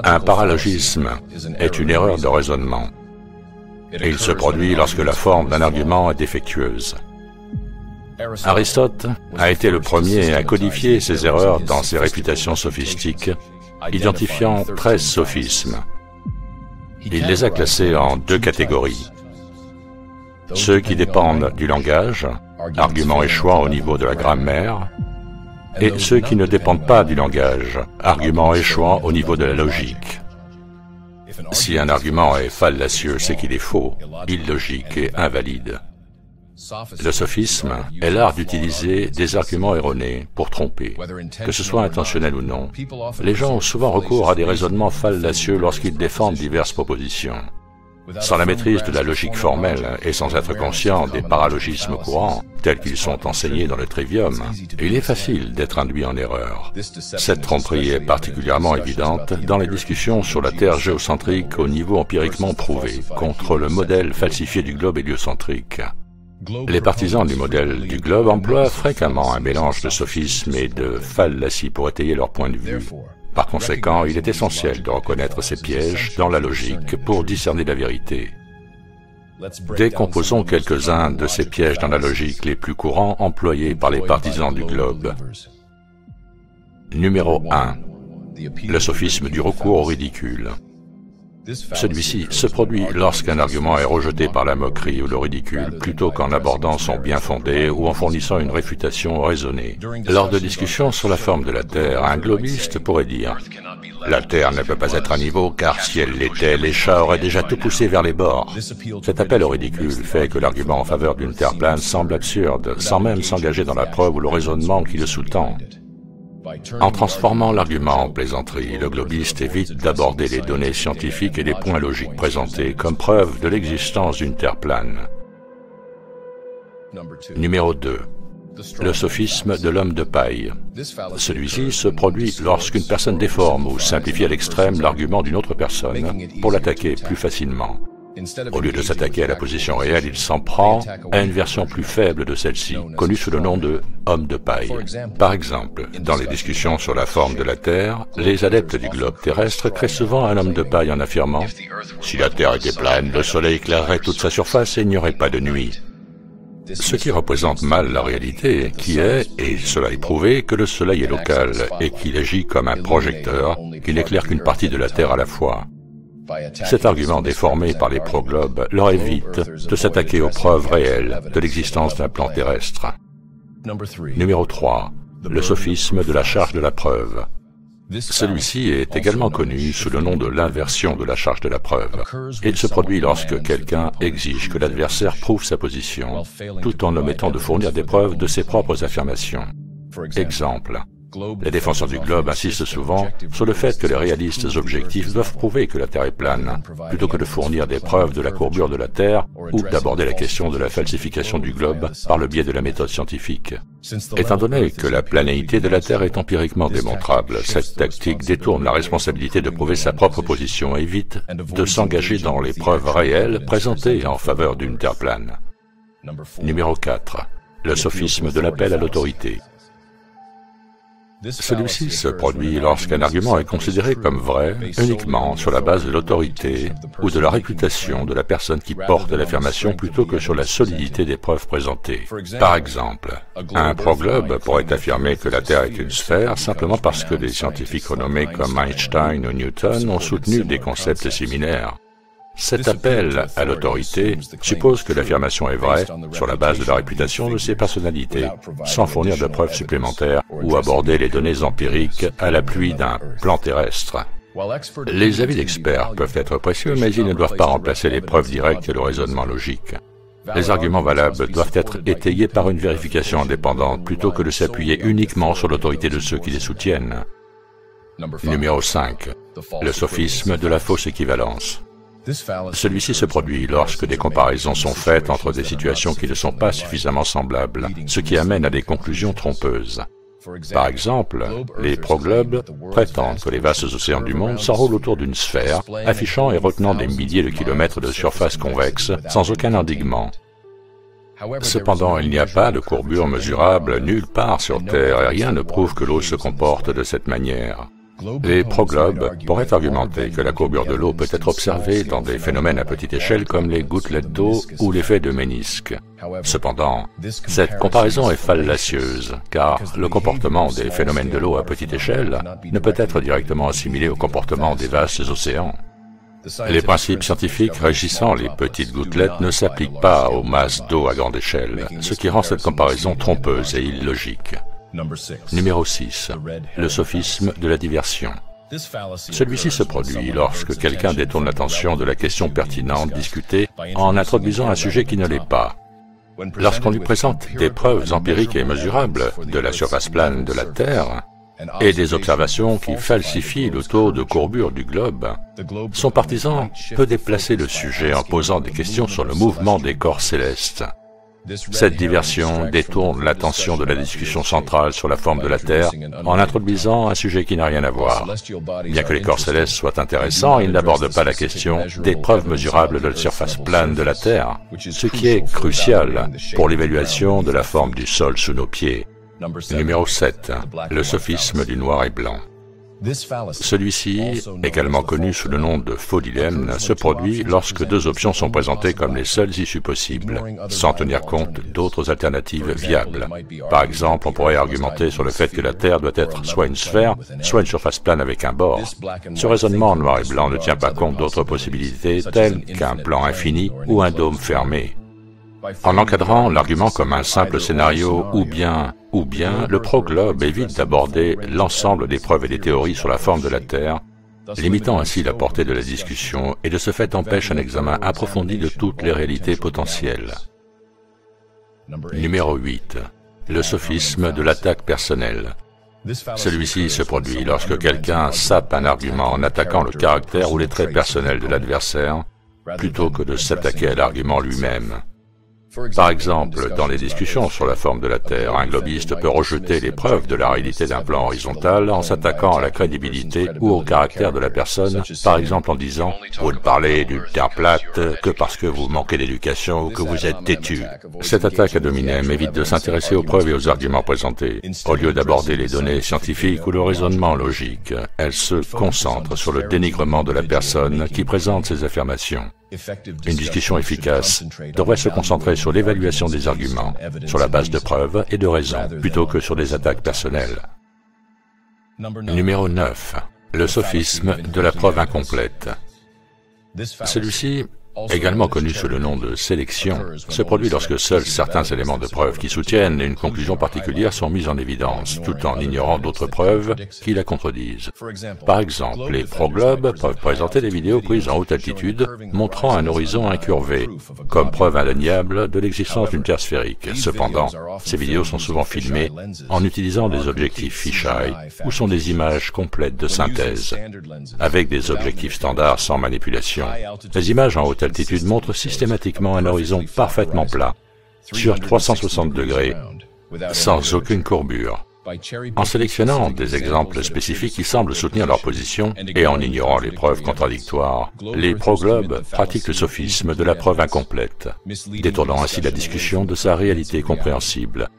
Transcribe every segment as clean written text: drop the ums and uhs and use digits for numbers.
Un paralogisme est une erreur de raisonnement, et il se produit lorsque la forme d'un argument est défectueuse. Aristote a été le premier à codifier ces erreurs dans ses réfutations sophistiques, identifiant 13 sophismes. Il les a classés en deux catégories. Ceux qui dépendent du langage, arguments échouant au niveau de la grammaire, et ceux qui ne dépendent pas du langage, arguments échouant au niveau de la logique. Si un argument est fallacieux, c'est qu'il est faux, illogique et invalide. Le sophisme est l'art d'utiliser des arguments erronés pour tromper. Que ce soit intentionnel ou non, les gens ont souvent recours à des raisonnements fallacieux lorsqu'ils défendent diverses propositions. Sans la maîtrise de la logique formelle et sans être conscient des paralogismes courants, tels qu'ils sont enseignés dans le trivium, il est facile d'être induit en erreur. Cette tromperie est particulièrement évidente dans les discussions sur la Terre géocentrique au niveau empiriquement prouvé, contre le modèle falsifié du globe héliocentrique. Les partisans du modèle du globe emploient fréquemment un mélange de sophisme et de fallacie pour étayer leur point de vue. Par conséquent, il est essentiel de reconnaître ces pièges dans la logique pour discerner la vérité. Décomposons quelques-uns de ces pièges dans la logique les plus courants employés par les partisans du globe. Numéro 1. Le sophisme du recours au ridicule. Celui-ci se produit lorsqu'un argument est rejeté par la moquerie ou le ridicule, plutôt qu'en abordant son bien fondé ou en fournissant une réfutation raisonnée. Lors de discussions sur la forme de la Terre, un globiste pourrait dire « La Terre ne peut pas être à niveau, car si elle l'était, les chats auraient déjà tout poussé vers les bords. » Cet appel au ridicule fait que l'argument en faveur d'une Terre plane semble absurde, sans même s'engager dans la preuve ou le raisonnement qui le sous-tend. En transformant l'argument en plaisanterie, le globiste évite d'aborder les données scientifiques et les points logiques présentés comme preuve de l'existence d'une Terre plane. Numéro 2. Le sophisme de l'homme de paille. Celui-ci se produit lorsqu'une personne déforme ou simplifie à l'extrême l'argument d'une autre personne pour l'attaquer plus facilement. Au lieu de s'attaquer à la position réelle, il s'en prend à une version plus faible de celle-ci, connue sous le nom de « homme de paille ». Par exemple, dans les discussions sur la forme de la Terre, les adeptes du globe terrestre créent souvent un homme de paille en affirmant « Si la Terre était plane, le soleil éclairerait toute sa surface et il n'y aurait pas de nuit ». Ce qui représente mal la réalité, qui est, et cela est prouvé, que le soleil est local et qu'il agit comme un projecteur qui n'éclaire qu'une partie de la Terre à la fois. Cet argument déformé par les pro-globes leur évite de s'attaquer aux preuves réelles de l'existence d'un plan terrestre. Numéro 3. Le sophisme de la charge de la preuve. Celui-ci est également connu sous le nom de l'inversion de la charge de la preuve. Il se produit lorsque quelqu'un exige que l'adversaire prouve sa position, tout en omettant de fournir des preuves de ses propres affirmations. Exemple. Les défenseurs du globe insistent souvent sur le fait que les réalistes objectifs doivent prouver que la Terre est plane, plutôt que de fournir des preuves de la courbure de la Terre ou d'aborder la question de la falsification du globe par le biais de la méthode scientifique. Étant donné que la planéité de la Terre est empiriquement démontrable, cette tactique détourne la responsabilité de prouver sa propre position et évite de s'engager dans les preuves réelles présentées en faveur d'une Terre plane. Numéro 4. Le sophisme de l'appel à l'autorité. Celui-ci se produit lorsqu'un argument est considéré comme vrai uniquement sur la base de l'autorité ou de la réputation de la personne qui porte l'affirmation plutôt que sur la solidité des preuves présentées. Par exemple, un pro-globe pourrait affirmer que la Terre est une sphère simplement parce que des scientifiques renommés comme Einstein ou Newton ont soutenu des concepts similaires. Cet appel à l'autorité suppose que l'affirmation est vraie sur la base de la réputation de ses personnalités, sans fournir de preuves supplémentaires ou aborder les données empiriques à l'appui d'un plan terrestre. Les avis d'experts peuvent être précieux, mais ils ne doivent pas remplacer les preuves directes et le raisonnement logique. Les arguments valables doivent être étayés par une vérification indépendante plutôt que de s'appuyer uniquement sur l'autorité de ceux qui les soutiennent. Numéro 5. Le sophisme de la fausse équivalence. Celui-ci se produit lorsque des comparaisons sont faites entre des situations qui ne sont pas suffisamment semblables, ce qui amène à des conclusions trompeuses. Par exemple, les pro-globes prétendent que les vastes océans du monde s'enroulent autour d'une sphère, affichant et retenant des milliers de kilomètres de surface convexe, sans aucun endiguement. Cependant, il n'y a pas de courbure mesurable nulle part sur Terre et rien ne prouve que l'eau se comporte de cette manière. Les proglobes pourraient argumenter que la courbure de l'eau peut être observée dans des phénomènes à petite échelle comme les gouttelettes d'eau ou l'effet de ménisque. Cependant, cette comparaison est fallacieuse, car le comportement des phénomènes de l'eau à petite échelle ne peut être directement assimilé au comportement des vastes océans. Les principes scientifiques régissant les petites gouttelettes ne s'appliquent pas aux masses d'eau à grande échelle, ce qui rend cette comparaison trompeuse et illogique. Numéro 6. Le sophisme de la diversion. Celui-ci se produit lorsque quelqu'un détourne l'attention de la question pertinente discutée en introduisant un sujet qui ne l'est pas. Lorsqu'on lui présente des preuves empiriques et mesurables de la surface plane de la Terre et des observations qui falsifient le taux de courbure du globe, son partisan peut déplacer le sujet en posant des questions sur le mouvement des corps célestes. Cette diversion détourne l'attention de la discussion centrale sur la forme de la Terre en introduisant un sujet qui n'a rien à voir. Bien que les corps célestes soient intéressants, ils n'abordent pas la question des preuves mesurables de la surface plane de la Terre, ce qui est crucial pour l'évaluation de la forme du sol sous nos pieds. Numéro 7. Le sophisme du noir et blanc. Celui-ci, également connu sous le nom de faux dilemme, se produit lorsque deux options sont présentées comme les seules issues possibles, sans tenir compte d'autres alternatives viables. Par exemple, on pourrait argumenter sur le fait que la Terre doit être soit une sphère, soit une surface plane avec un bord. Ce raisonnement en noir et blanc ne tient pas compte d'autres possibilités telles qu'un plan infini ou un dôme fermé. En encadrant l'argument comme un simple scénario ou bien, le proglobe évite d'aborder l'ensemble des preuves et des théories sur la forme de la Terre, limitant ainsi la portée de la discussion et de ce fait empêche un examen approfondi de toutes les réalités potentielles. Numéro 8. Le sophisme de l'attaque personnelle. Celui-ci se produit lorsque quelqu'un sape un argument en attaquant le caractère ou les traits personnels de l'adversaire, plutôt que de s'attaquer à l'argument lui-même. Par exemple, dans les discussions sur la forme de la Terre, un globiste peut rejeter les preuves de la réalité d'un plan horizontal en s'attaquant à la crédibilité ou au caractère de la personne, par exemple en disant « Vous ne parlez d'une Terre plate que parce que vous manquez d'éducation ou que vous êtes têtu ». Cette attaque ad hominem évite de s'intéresser aux preuves et aux arguments présentés. Au lieu d'aborder les données scientifiques ou le raisonnement logique, elle se concentre sur le dénigrement de la personne qui présente ces affirmations. Une discussion efficace devrait se concentrer sur l'évaluation des arguments, sur la base de preuves et de raisons, plutôt que sur des attaques personnelles. Numéro 9. Le sophisme de la preuve incomplète. Celui-ci, également connu sous le nom de sélection, se produit lorsque seuls certains éléments de preuve qui soutiennent une conclusion particulière sont mis en évidence, tout en ignorant d'autres preuves qui la contredisent. Par exemple, les proglobes peuvent présenter des vidéos prises en haute altitude montrant un horizon incurvé, comme preuve indéniable de l'existence d'une Terre sphérique. Cependant, ces vidéos sont souvent filmées en utilisant des objectifs fisheye ou sont des images complètes de synthèse, avec des objectifs standards sans manipulation. Les images en haute altitude montre systématiquement un horizon parfaitement plat, sur 360 degrés, sans aucune courbure. En sélectionnant des exemples spécifiques qui semblent soutenir leur position et en ignorant les preuves contradictoires, les proglobes pratiquent le sophisme de la preuve incomplète, détournant ainsi la discussion de sa réalité compréhensible.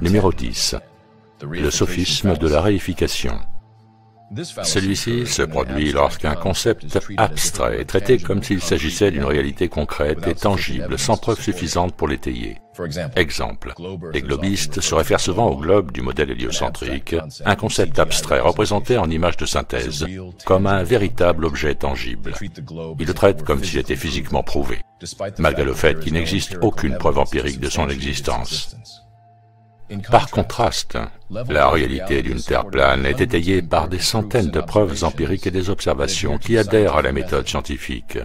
Numéro 10. Le sophisme de la réification. Celui-ci se produit lorsqu'un concept abstrait est traité comme s'il s'agissait d'une réalité concrète et tangible, sans preuve suffisante pour l'étayer. Exemple, les globistes se réfèrent souvent au globe du modèle héliocentrique, un concept abstrait représenté en image de synthèse, comme un véritable objet tangible. Ils le traitent comme s'il était physiquement prouvé, malgré le fait qu'il n'existe aucune preuve empirique de son existence. Par contraste, la réalité d'une Terre plane est étayée par des centaines de preuves empiriques et des observations qui adhèrent à la méthode scientifique.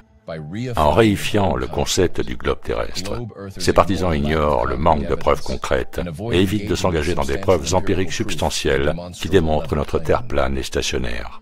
En réifiant le concept du globe terrestre, ses partisans ignorent le manque de preuves concrètes et évitent de s'engager dans des preuves empiriques substantielles qui démontrent que notre Terre plane est stationnaire.